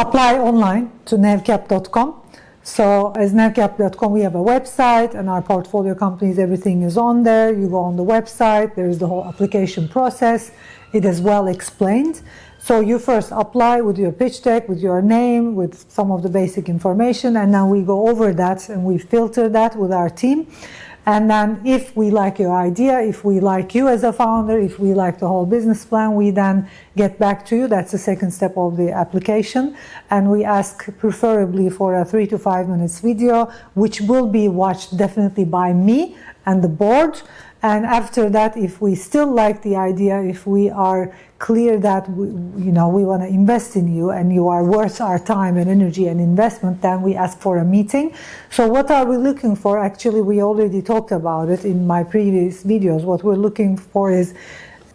apply online to nevcap.com. So as nevcap.com, we have a website and our portfolio companies, everything is on there. You go on the website, there is the whole application process. It is well explained. So you first apply with your pitch deck, with your name, with some of the basic information, and then we go over that and we filter that with our team. And then if we like your idea, if we like you as a founder, if we like the whole business plan, we then get back to you. That's the second step of the application. And we ask preferably for a 3 to 5 minutes video, which will be watched definitely by me and the board. And after that, if we still like the idea, if we are clear that we want to invest in you and you are worth our time and energy and investment, then we ask for a meeting. So what are we looking for? Actually, we already talked about it in my previous videos. What we're looking for is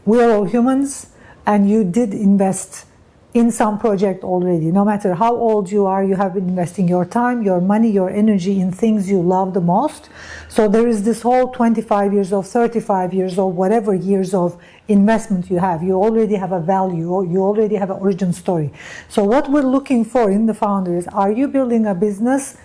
we're all humans, and you did invest in some project already. No matter how old you are, you have been investing your time, your money, your energy in things you love the most. So there is this whole 25 years of, 35 years of, whatever years of investment you have. You already have a value, you already have an origin story. So what we're looking for in the founder is, are you building a business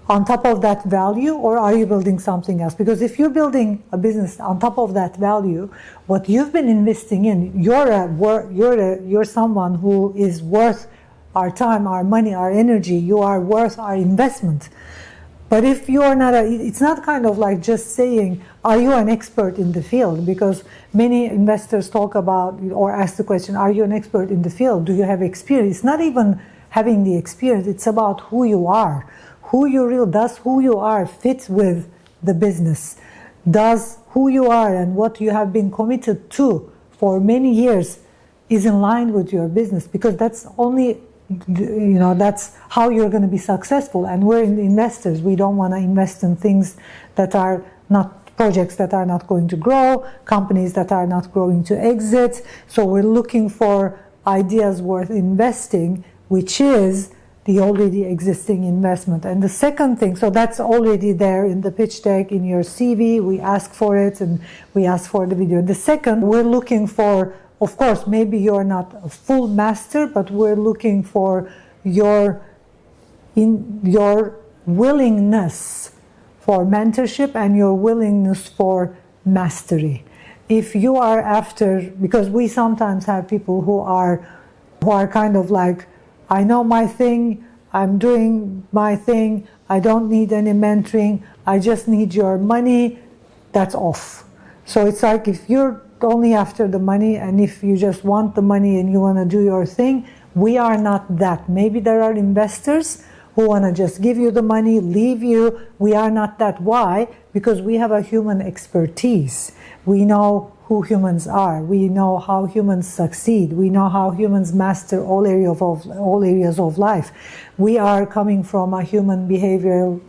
on top of that value, or are you building something else? Because if you're building a business on top of that value, what you've been investing in, you're someone who is worth our time, our money, our energy. You are worth our investment. But if you are not, it's not kind of like just saying, are you an expert in the field? Because many investors talk about or ask the question, are you an expert in the field? Do you have experience? It's not even having the experience. It's about who you are. Does who you are fit with the business? Does who you are and what you have been committed to for many years is in line with your business? Because that's only, that's how you're going to be successful. And we're investors. We don't want to invest in things that are not, projects that are not going to grow, companies that are not going to exit. So we're looking for ideas worth investing, which is the already existing investment. And the second thing, so that's already there in the pitch deck, in your CV, we ask for it and we ask for the video. The second, we're looking for, of course, maybe you're not a full master, but we're looking for your willingness for mentorship and your willingness for mastery. If you are after, because we sometimes have people who are kind of like, I know my thing, I'm doing my thing, I don't need any mentoring, I just need your money, that's off. So it's like if you're only after the money and if you just want the money and you want to do your thing, we are not that. Maybe there are investors who want to just give you the money, leave you. We are not that. Why? Because we have a human expertise. We know who humans are. We know how humans succeed. We know how humans master all areas of life. We are coming from a human behavioral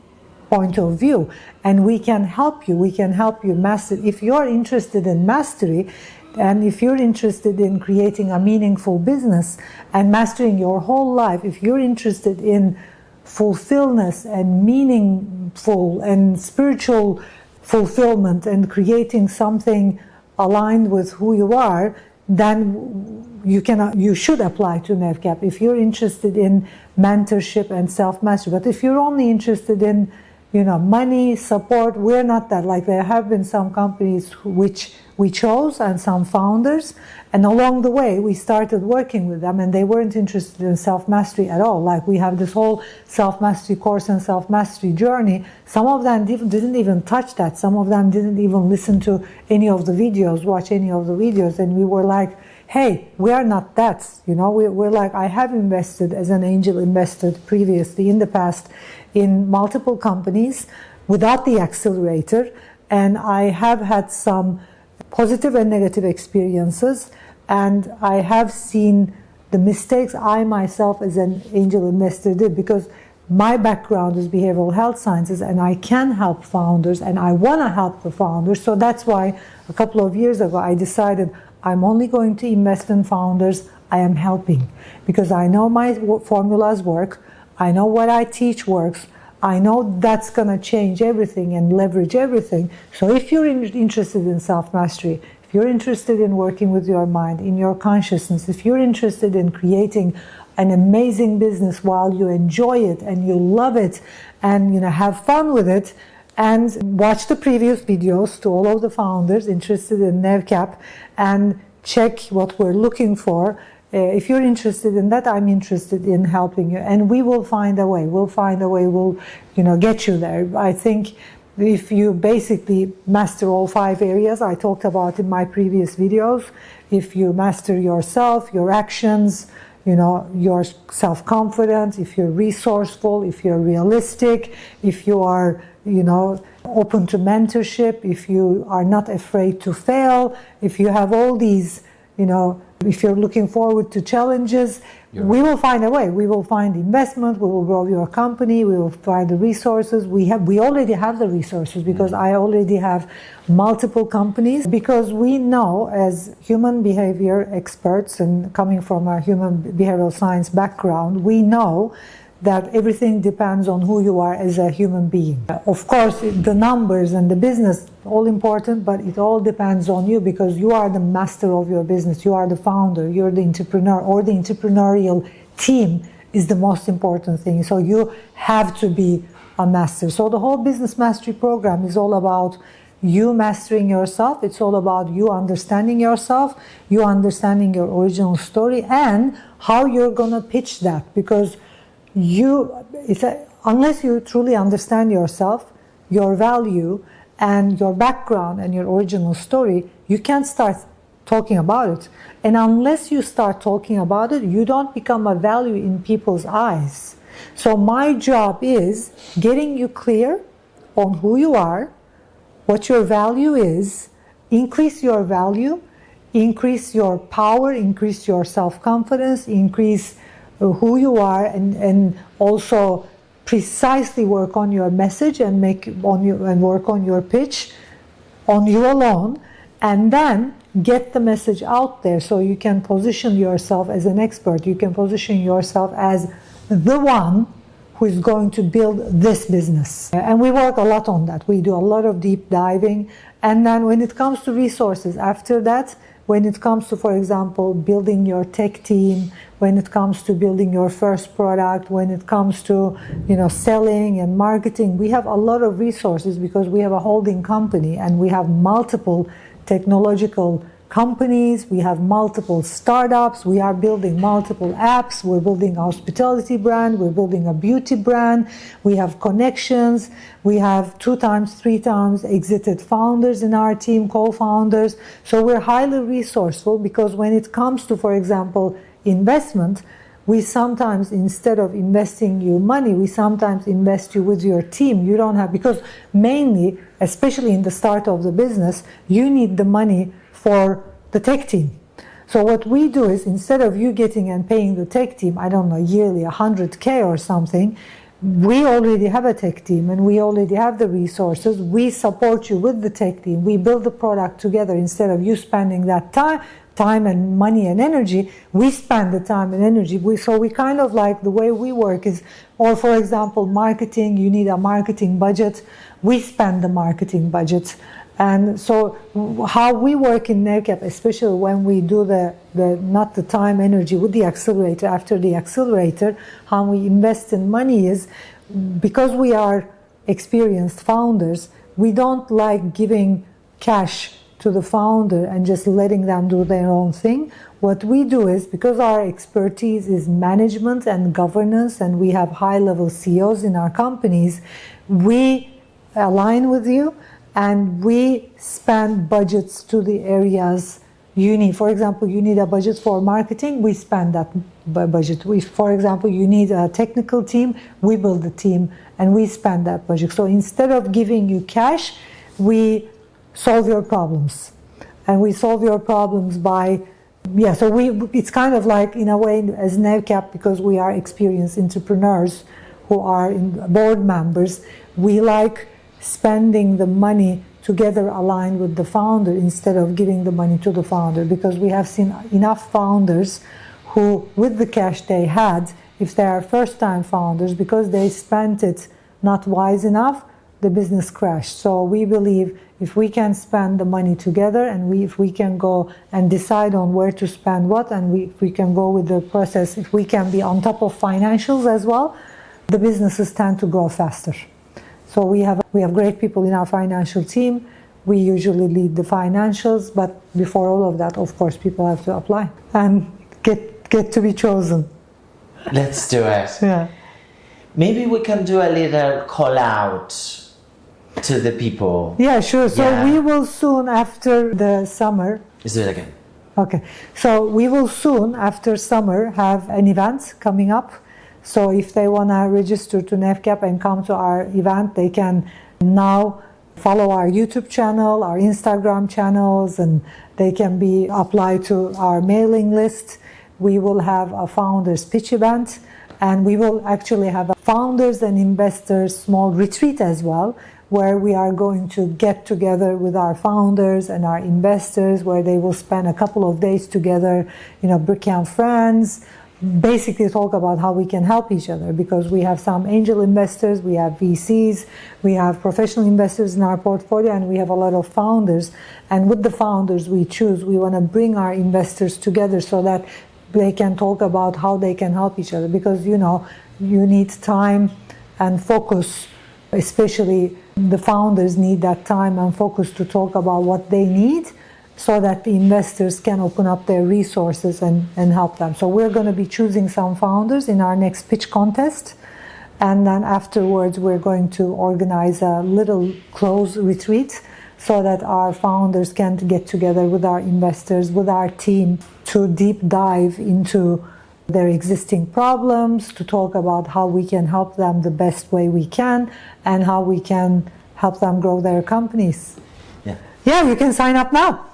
point of view, and we can help you. We can help you master. If you're interested in mastery, and if you're interested in creating a meaningful business and mastering your whole life, if you're interested in fulfillment and meaningful and spiritual fulfillment and creating something aligned with who you are, then you should apply to Nevcap if you're interested in mentorship and self-mastery. But if you're only interested in money, support, we're not that. Like, there have been some companies which we chose and some founders, and along the way we started working with them and they weren't interested in self-mastery at all. Like, we have this whole self-mastery course and self-mastery journey. Some of them didn't even touch that. Some of them didn't even listen to any of the videos, watch any of the videos, and we were like, hey, we are not that. We're like, I have invested as an angel investor previously in the past in multiple companies without the accelerator, and I have had some positive and negative experiences, and I have seen the mistakes I myself as an angel investor did, because my background is behavioral health sciences and I can help founders and I want to help the founders. So that's why a couple of years ago I decided I'm only going to invest in founders I am helping, because I know my formulas work, I know what I teach works, I know that's going to change everything and leverage everything. So if you're interested in self-mastery, if you're interested in working with your mind, in your consciousness, if you're interested in creating an amazing business while you enjoy it and you love it and have fun with it, and watch the previous videos to all of the founders interested in Nevcap and check what we're looking for. If you're interested in that, I'm interested in helping you, and we will find a way. We'll find a way. We'll, get you there. I think if you basically master all 5 areas I talked about in my previous videos, if you master yourself, your actions, your self-confidence, if you're resourceful, if you're realistic, if you are, open to mentorship, if you are not afraid to fail, if you have all these, if you're looking forward to challenges, we will find a way. We will find investment, we will grow your company, we will find the resources. We already have the resources, because I already have multiple companies, because we know, as human behavior experts and coming from a human behavioral science background, we know that everything depends on who you are as a human being. Of course, the numbers and the business, all important, but it all depends on you, because you are the master of your business. You are the founder, you're the entrepreneur, or the entrepreneurial team is the most important thing. So you have to be a master. So the whole business mastery program is all about you mastering yourself. It's all about you understanding yourself, you understanding your original story, and how you're gonna pitch that, because unless you truly understand yourself, your value, and your background and your original story, you can't start talking about it. And unless you start talking about it, you don't become a value in people's eyes. So my job is getting you clear on who you are, what your value is, increase your value, increase your power, increase your self-confidence, increase who you are, and also precisely work on your message and work on your pitch on you alone, and then get the message out there so you can position yourself as an expert. You can position yourself as the one who is going to build this business. And we work a lot on that. We do a lot of deep diving. And then when it comes to resources, after that, when it comes to, for example, building your tech team, when it comes to building your first product, when it comes to selling and marketing, we have a lot of resources, because we have a holding company and we have multiple technological companies, we have multiple startups, we are building multiple apps, we're building a hospitality brand, we're building a beauty brand, we have connections, we have 2 times, 3 times exited founders in our team, co-founders. So we're highly resourceful, because when it comes to, for example, investment, we sometimes, instead of investing you money, we sometimes invest you with your team. You don't have, because mainly, especially in the start of the business, you need the money for the tech team. So what we do is, instead of you getting and paying the tech team, I don't know, yearly 100K or something, we already have a tech team and we already have the resources. We support you with the tech team. We build the product together. Instead of you spending that time and money and energy, we spend the time and energy. So we kind of like, the way we work is, or for example, marketing, you need a marketing budget. We spend the marketing budget. And so how we work in Nevcap, especially when we do not the time, energy with the accelerator, after the accelerator, how we invest in money is, because we are experienced founders, we don't like giving cash to the founder and just letting them do their own thing. What we do is, because our expertise is management and governance, and we have high-level CEOs in our companies, we align with you, and we spend budgets to the areas you need. For example, you need a budget for marketing, we spend that budget. For example, you need a technical team, we build the team and we spend that budget. So instead of giving you cash, we solve your problems. And we solve your problems by, it's kind of like, in a way, as Nevcap, because we are experienced entrepreneurs who are board members, we like spending the money together aligned with the founder instead of giving the money to the founder, because we have seen enough founders who, with the cash they had, if they are first-time founders, because they spent it not wise enough, the business crashed. So we believe if we can spend the money together, and if we can go and decide on where to spend what, and if we can go with the process, if we can be on top of financials as well, the businesses tend to grow faster. So we have great people in our financial team. We usually lead the financials, but before all of that, of course, people have to apply and get to be chosen. Let's do it. Yeah. Maybe we can do a little call out to the people. Yeah, sure. So we will soon, after the summer. Let's do it again. Okay. So we will soon, after summer, have an event coming up. So if they want to register to Nevcap and come to our event, they can now follow our YouTube channel, our Instagram channels, and they can be applied to our mailing list. We will have a founders pitch event, and we will actually have a founders and investors small retreat as well, where we are going to get together with our founders and our investors, where they will spend a couple of days together, become friends, basically talk about how we can help each other, because we have some angel investors, we have VCs, we have professional investors in our portfolio, and we have a lot of founders. And with the founders we choose, we want to bring our investors together so that they can talk about how they can help each other, because you need time and focus, especially the founders need that time and focus to talk about what they need, so that the investors can open up their resources and help them. So we're going to be choosing some founders in our next pitch contest, and then afterwards we're going to organize a little close retreat so that our founders can get together with our investors, with our team, to deep dive into their existing problems, to talk about how we can help them the best way we can, and how we can help them grow their companies. Yeah, you can sign up now.